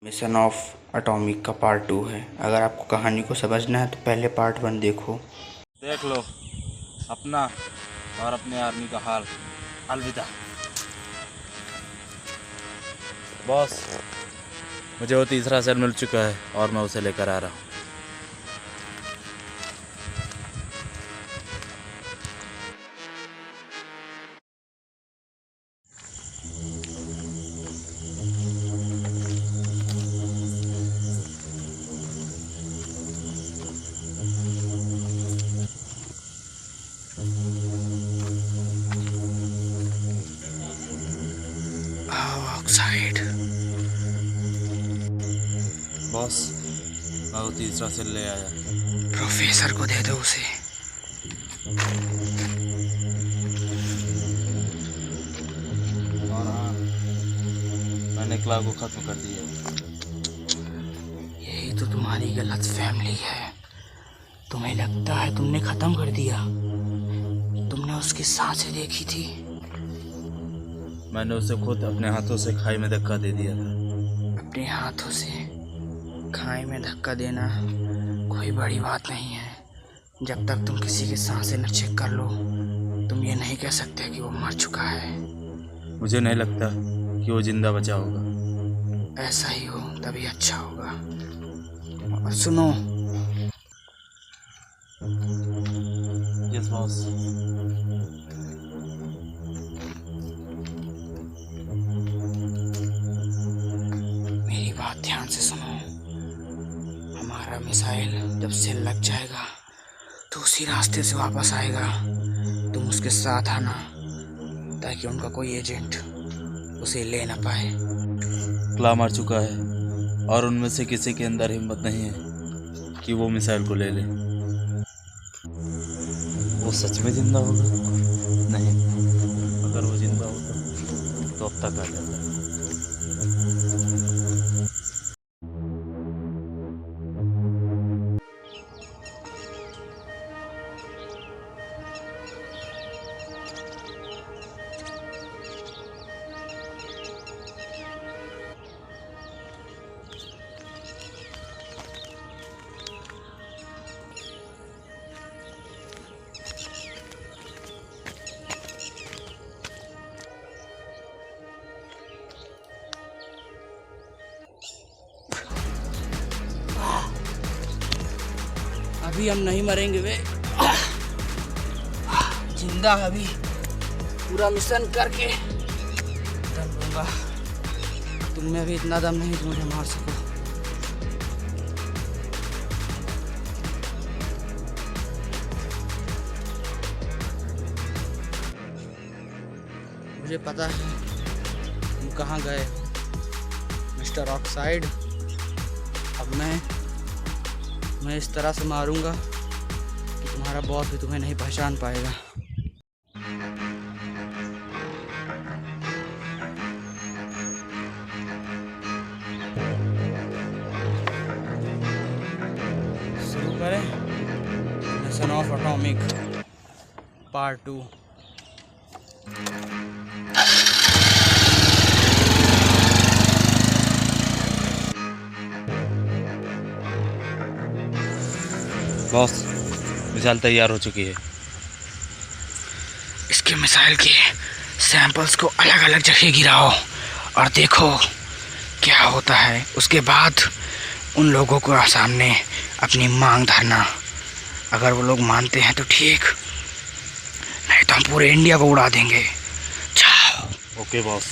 Mission of atomic का part 2 है। अगर आपको कहानी को समझना है तो पहले पार्ट 1 देखो। देख लो अपना और अपने आर्मी का हाल। अलविदा बॉस, मुझे वो तीसरा सेल मिल चुका है और मैं उसे लेकर आ रहा हूँ। ऑक्साइड बॉस, मैं वो तीसरा सेल ले आया। प्रोफेसर को दे दो उसे। और हाँ, मैंने क्लाव को खत्म कर दिया। यही तो तुम्हारी गलत फैमिली है। तुम्हें लगता है तुमने खत्म कर दिया। तुमने उसकी सांसें देखी थी। मैंने उसे खुद अपने हाथों से खाई में धक्का दे दिया था। अपने हाथों से खाई में धक्का देना कोई बड़ी बात नहीं है। जब तक तुम किसी की सांसें न चेक कर लो, तुम ये नहीं कह सकते कि वो मर चुका है। मुझे नहीं लगता कि वो जिंदा बचा होगा। ऐसा ही हो तभी अच्छा होगा। और सुनो, यस बॉस। मेरी बात ध्यान से सुनो। हमारा मिसाइल जब सेल लग जाएगा तो उसी रास्ते से वापस आएगा। तुम उसके साथ आना ताकि उनका कोई एजेंट उसे ले ना पाए। क्ला मर चुका है और उनमें से किसी के अंदर हिम्मत नहीं है कि वो मिसाइल को ले ले। वो सच में जिंदा होगा? नहीं, अगर वो जिंदा होता तो अब तक आ जाता। अभी हम नहीं मरेंगे वे, जिंदा अभी पूरा मिशन करके दम लूंगा। तुम में अभी इतना दम नहीं कि मुझे मार सको। मुझे पता है तुम कहाँ गए मिस्टर ऑक्साइड। अब मैं इस तरह से मारूंगा कि तुम्हारा बॉस भी तुम्हें नहीं पहचान पाएगा। शुरू करें mission of atomic part 2। Boss, missile तैयार हो चुकी है। इसके मिसाइल के सैंपल्स को अलग अलग जगह गिराओ और देखो क्या होता है। उसके बाद उन लोगों को सामने अपनी मांग धरना। अगर वो लोग मानते हैं तो ठीक, नहीं तो हम पूरे इंडिया को उड़ा देंगे। जाओ। Okay boss.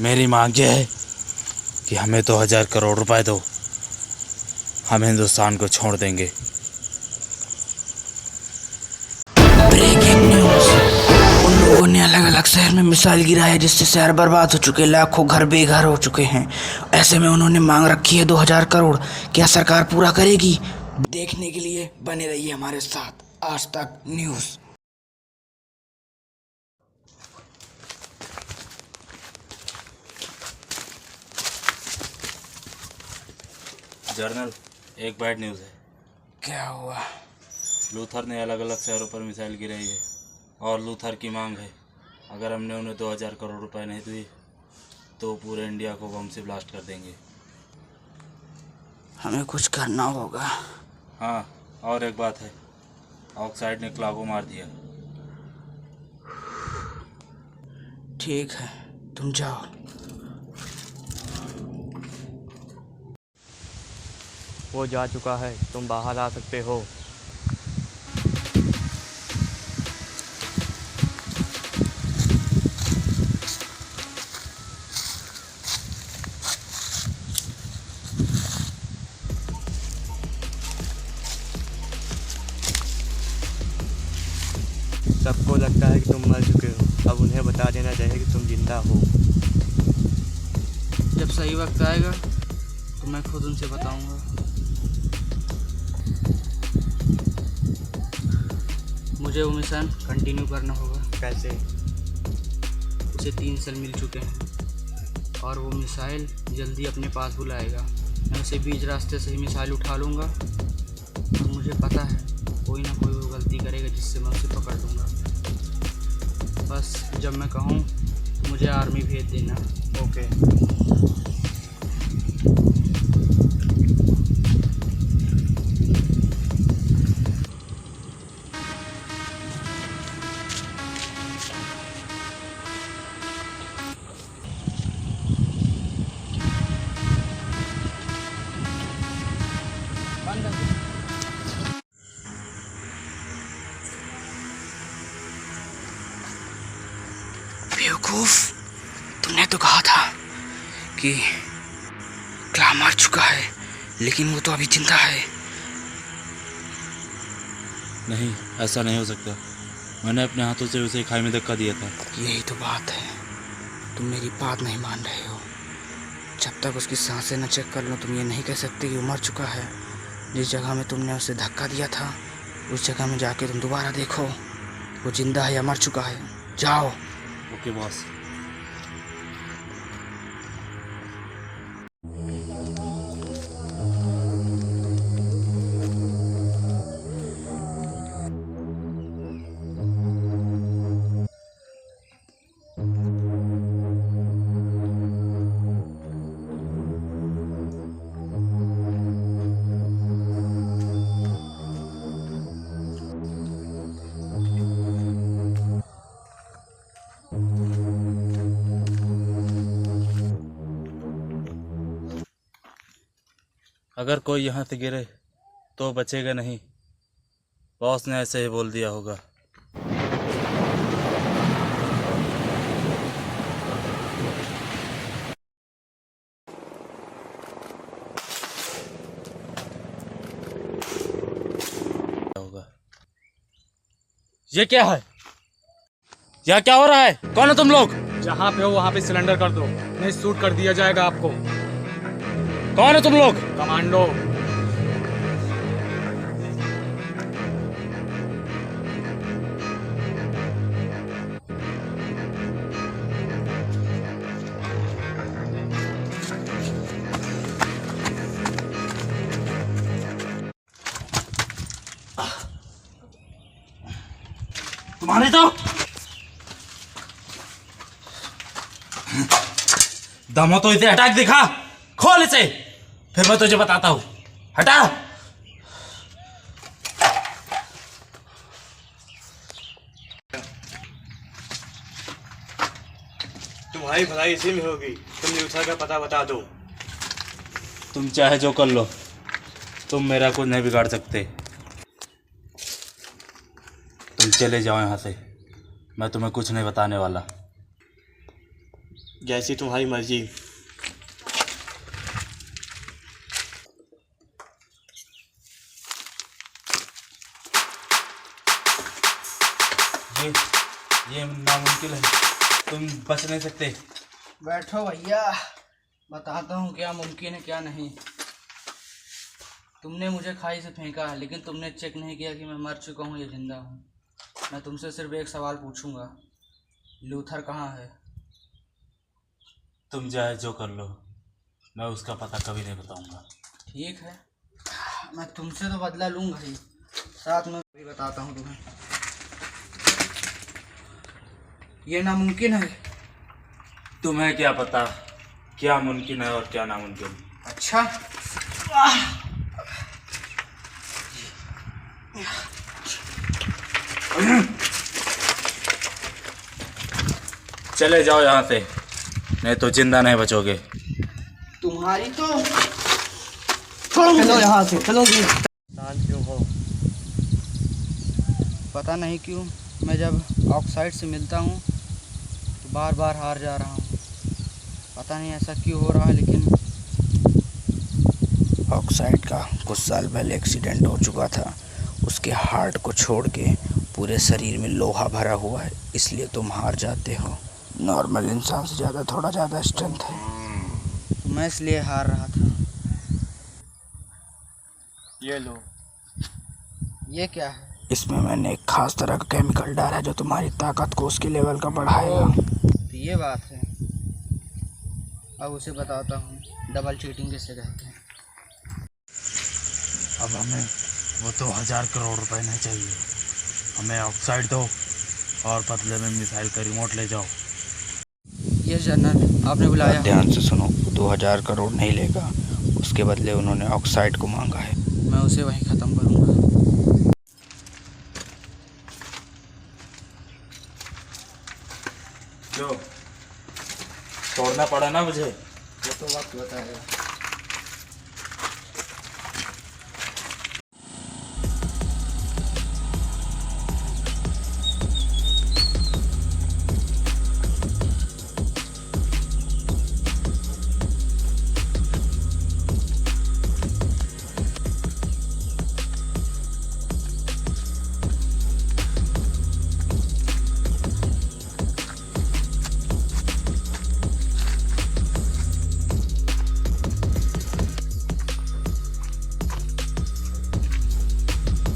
मेरी मांग ये है कि हमें तो 1000 करोड़ रुपए दो, हम हिंदुस्तान को छोड़ देंगे। Breaking news. उन लोगों ने अलग अलग शहर में मिसाइल गिरा है जिससे शहर बर्बाद हो चुके, लाखों घर बेघर हो चुके हैं। ऐसे में उन्होंने मांग रखी है 2000 करोड़। क्या सरकार पूरा करेगी? देखने के लिए बने रहिए हमारे साथ आज तक न्यूज़। जर्नल, एक बैड न्यूज़ है। क्या हुआ? लूथर ने अलग अलग शहरों पर मिसाइल गिराई है और लूथर की मांग है अगर हमने उन्हें 2000 करोड़ रुपए नहीं दिए तो पूरे इंडिया को बम से ब्लास्ट कर देंगे। हमें कुछ करना होगा। हाँ, और एक बात है, ऑक्साइड ने क्लाव को मार दिया। ठीक है, तुम जाओ। वो जा चुका है, तुम बाहर आ सकते हो। सबको लगता है कि तुम मर चुके हो, अब उन्हें बता देना चाहिए कि तुम जिंदा हो। जब सही वक्त आएगा तो मैं खुद उनसे बताऊंगा। मुझे वो मिशन कंटिन्यू करना होगा। कैसे? उसे 3 साल मिल चुके हैं और वो मिसाइल जल्दी अपने पास बुलाएगा। मैं उसे बीच रास्ते से ही मिसाइल उठा लूँगा और मुझे पता है कोई ना कोई वो गलती करेगा जिससे मैं उसे पकड़ लूँगा। बस जब मैं कहूँ तो मुझे आर्मी भेज देना। ओके। बेवकूफ, तुमने तो कहा था कि क्ला मर चुका है, लेकिन वो तो अभी जिंदा है। नहीं, ऐसा नहीं हो सकता। मैंने अपने हाथों से उसे खाई में धक्का दिया था। यही तो बात है, तुम मेरी बात नहीं मान रहे हो। जब तक उसकी सांसें न चेक कर लो तुम ये नहीं कह सकते कि वो मर चुका है। जिस जगह में तुमने उसे धक्का दिया था उस जगह में जाके तुम दोबारा देखो वो जिंदा है या मर चुका है। जाओ। Okay boss. अगर कोई यहाँ से गिरे तो बचेगा नहीं। बॉस ने ऐसे ही बोल दिया होगा। ये क्या है? यह क्या हो रहा है? कौन हो तुम लोग? जहाँ पे हो वहाँ पे सिलेंडर कर दो, नहीं शूट कर दिया जाएगा आपको। कौन हो तुम लोग? कमांडो। तुम्हारे तो दम हो तो इसे हटा के दिखा। खोल इसे, फिर मैं तुझे बताता हूँ। हटा। तुम्हारी भलाई इसी में होगी, तुम लूथर का पता बता दो। तुम चाहे जो कर लो, तुम मेरा कुछ नहीं बिगाड़ सकते। तुम चले जाओ यहाँ से, मैं तुम्हें कुछ नहीं बताने वाला। जैसी तुम्हारी मर्जी। ये नामुमकिन है। तुम बच नहीं सकते। बैठो भैया, बताता हूँ क्या मुमकिन है क्या नहीं। तुमने मुझे खाई से फेंका है, लेकिन तुमने चेक नहीं किया कि मैं मर चुका हूँ या जिंदा हूँ। मैं तुमसे सिर्फ एक सवाल पूछूंगा, लूथर कहाँ है? तुम चाहे जो कर लो, मैं उसका पता कभी नहीं बताऊंगा। ठीक है, मैं तुमसे तो बदला लूँगा ही, साथ में भी बताता हूँ तुम्हें। ये नामुमकिन है। तुम्हें क्या पता क्या मुमकिन है और क्या नामुमकिन। अच्छा, चले जाओ यहाँ से, नहीं तो जिंदा नहीं बचोगे। तुम्हारी तो चलो यहाँ से, चलो। शांत क्यों हो? पता नहीं क्यों मैं जब ऑक्साइड से मिलता हूँ तो बार बार हार जा रहा हूँ। पता नहीं ऐसा क्यों हो रहा है, लेकिन ऑक्साइड का कुछ साल पहले एक्सीडेंट हो चुका था। उसके हार्ट को छोड़ के पूरे शरीर में लोहा भरा हुआ है, इसलिए तुम हार जाते हो। नॉर्मल इंसान से थोड़ा ज़्यादा स्ट्रेंथ है, तो मैं इसलिए हार रहा था। ये लो। ये क्या है? इसमें मैंने एक खास तरह का केमिकल डाला है जो तुम्हारी ताकत को उसके लेवल का बढ़ाएगा। तो ये बात है। अब उसे बताता हूँ डबल चीटिंग किसे कहते हैं। अब हमें वो तो 1000 करोड़ रुपए नहीं चाहिए, हमें ऑक्साइड दो और बदले में मिसाइल का रिमोट ले जाओ। ये जनरल आपने बुलाया? ध्यान से सुनो, 2000 करोड़ नहीं लेगा, उसके बदले उन्होंने ऑक्साइड को मांगा है। मैं उसे वहीं ख़त्म करूँगा। जो तोड़ना पड़ा ना मुझे, वो तो वक्त बताएगा।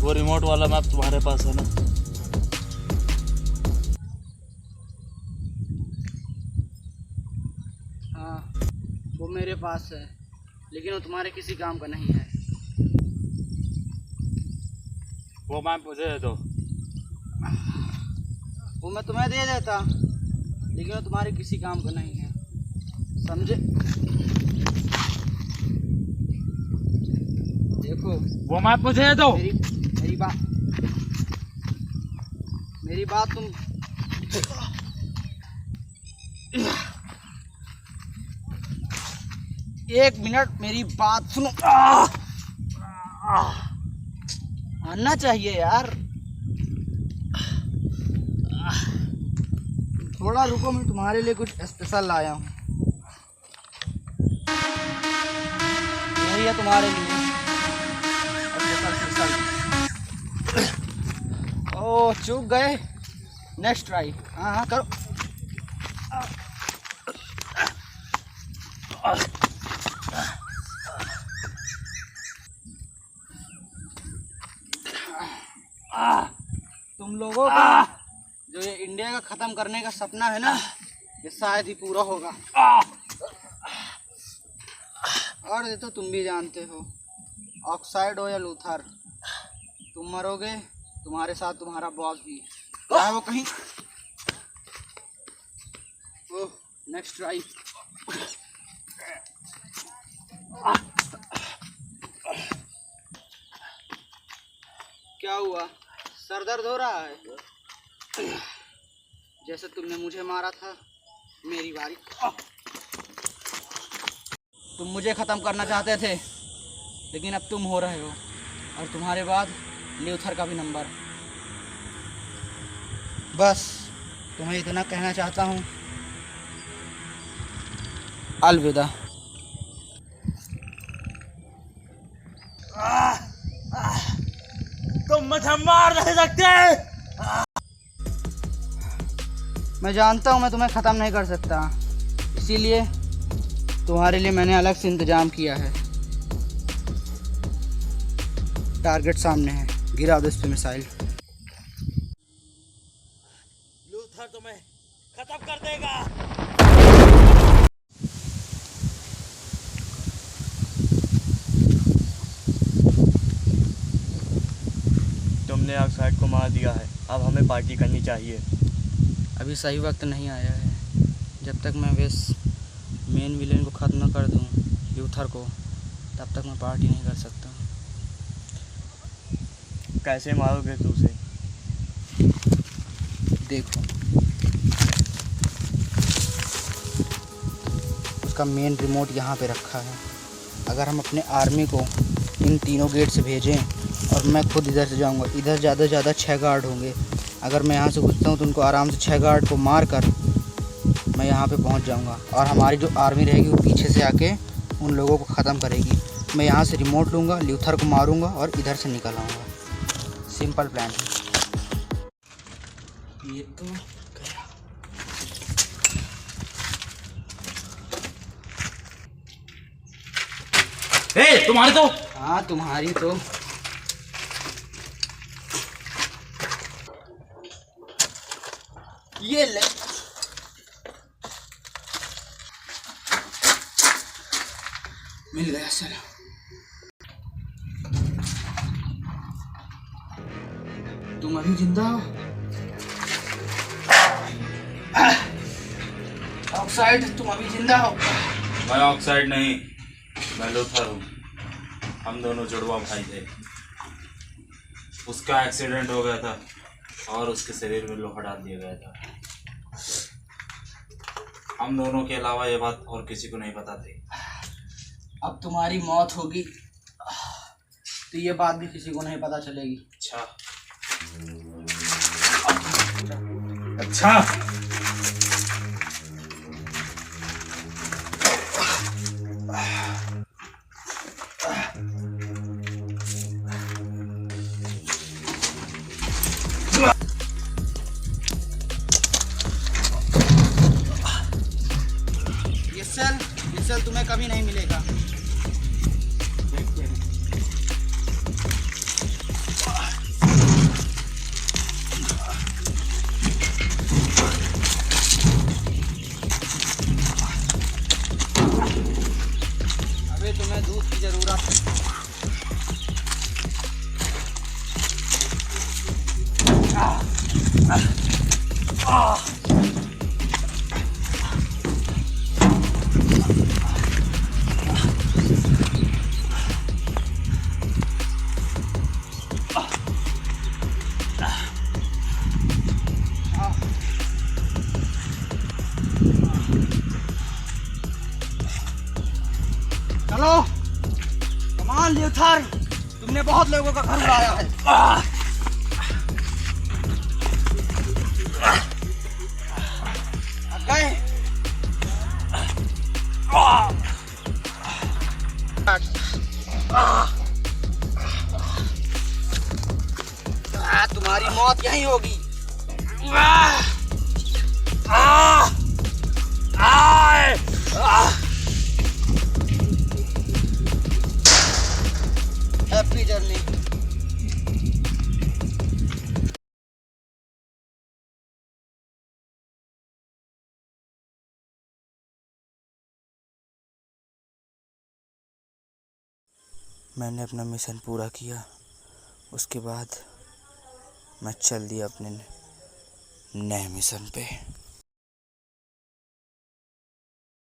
वो रिमोट वाला मैप तुम्हारे पास है ना? हाँ, वो मेरे पास है, लेकिन वो तुम्हारे किसी काम का नहीं है। वो मैप मुझे दे दो। वो मैं तुम्हें दे देता, लेकिन वो तुम्हारे किसी काम का नहीं है, समझे? देखो, वो मैप मुझे दे दो। मेरी बात तुम एक मिनट मेरी बात सुनो। आना चाहिए यार, थोड़ा रुको, मैं तुम्हारे लिए कुछ स्पेशल लाया हूँ। यही है तुम्हारे लिए स्पेशल। ओह, चूक गए। Next try. हाँ हाँ करो। तुम लोगों का जो ये इंडिया का ख़त्म करने का सपना है ना, ये शायद ही पूरा होगा। और ये तो तुम भी जानते हो, ऑक्साइड हो या लूथर, तुम मरोगे, तुम्हारे साथ तुम्हारा बॉस भी, चाहे वो कहीं। ओह, नेक्स्ट ट्राई। क्या हुआ, सर दर्द हो रहा है? जैसे तुमने मुझे मारा था, मेरी बारी। तुम मुझे ख़त्म करना चाहते थे, लेकिन अब तुम हो रहे हो, और तुम्हारे बाद ल्यूथर का भी नंबर। बस तुम्हें इतना कहना चाहता हूँ, अलविदा। तुम मुझे मार नहीं सकते। मैं जानता हूँ मैं तुम्हें ख़त्म नहीं कर सकता, इसीलिए तुम्हारे लिए मैंने अलग से इंतज़ाम किया है। टारगेट सामने है, गिरा दो इस पे मिसाइल। लूथर तुम्हें खत्म कर देगा। तुमने ऑक्साइड को मार दिया है, अब हमें पार्टी करनी चाहिए। अभी सही वक्त नहीं आया है। जब तक मैं इस मेन विलेन को ख़त्म न कर दूं, ल्यूथर को, तब तक मैं पार्टी नहीं कर सकता। कैसे मारोगे तू उसे? देखो, उसका मेन रिमोट यहाँ पे रखा है। अगर हम अपने आर्मी को इन तीनों गेट से भेजें और मैं खुद इधर से जाऊँगा, इधर ज़्यादा से ज़्यादा 6 गार्ड होंगे। अगर मैं यहाँ से घुसता हूँ तो उनको आराम से 6 गार्ड को मार कर मैं यहाँ पे पहुँच जाऊँगा, और हमारी जो आर्मी रहेगी वो पीछे से आके उन लोगों को ख़त्म करेगी। मैं यहाँ से रिमोट लूँगा, ल्यूथर को मारूँगा और इधर से निकल आऊँगा। सिंपल प्लान है। ये तो गया। तुम्हारे तो हाँ, तुम्हारी तो। ये ले। मिल गया सर। तुम अभी जिंदा हो? ऑक्साइड, तुम अभी जिंदा हो? मैं ऑक्साइड नहीं, मैं लूथर हूँ। हम दोनों जुड़वा भाई थे। उसका एक्सीडेंट हो गया था और उसके शरीर में लोहा डाल दिया गया था। हम दोनों के अलावा ये बात और किसी को नहीं पता थी। अब तुम्हारी मौत होगी तो ये बात भी किसी को नहीं पता चलेगी। अच्छा अच्छा। ये सेल तुम्हें कभी नहीं मिलेगा। अबे तुम्हें दूध की जरूरत है। चलो, कमान ल्यूथर, तुमने बहुत लोगों का घर उड़ाया है। गए। तुम्हारी मौत यहीं होगी। Happy journey. मैंने अपना मिशन पूरा किया, उसके बाद मैं चल दिया अपने नए मिशन पे।